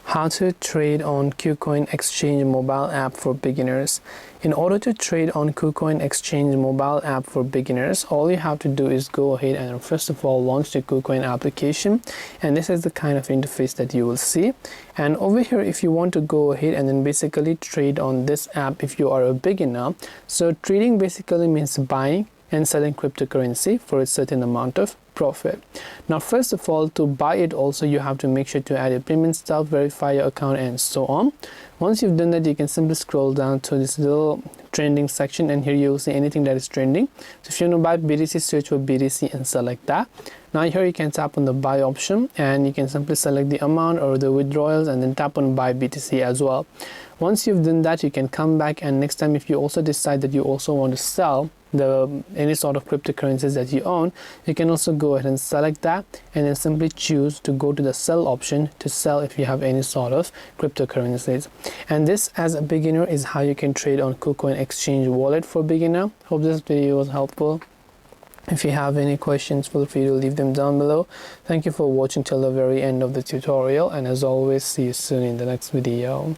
How to trade on KuCoin Exchange mobile app for beginners. In order to trade on KuCoin Exchange mobile app for beginners, all you have to do is go ahead and first of all launch the KuCoin application, and this is the kind of interface that you will see. And over here, if you want to go ahead and then basically trade on this app if you are a beginner, so trading basically means buying and selling cryptocurrency for a certain amount of profit. Now first of all, to buy it also you have to make sure to add your payment stub, verify your account, and so on. Once you've done that, you can simply scroll down to this little trending section, and here you will see anything that is trending. So if you want to buy BTC, search for BTC and select that. Now here you can tap on the buy option, and you can simply select the amount or the withdrawals and then tap on buy BTC as well. Once you've done that, you can come back, and next time if you also decide that you also want to sell any sort of cryptocurrencies that you own, you can also go ahead and select that and then simply choose to go to the sell option to sell if you have any sort of cryptocurrencies. And this, as a beginner, is how you can trade on KuCoin Exchange wallet for beginner. Hope this video was helpful. If you have any questions, feel free to leave them down below. Thank you for watching till the very end of the tutorial, and as always, see you soon in the next video.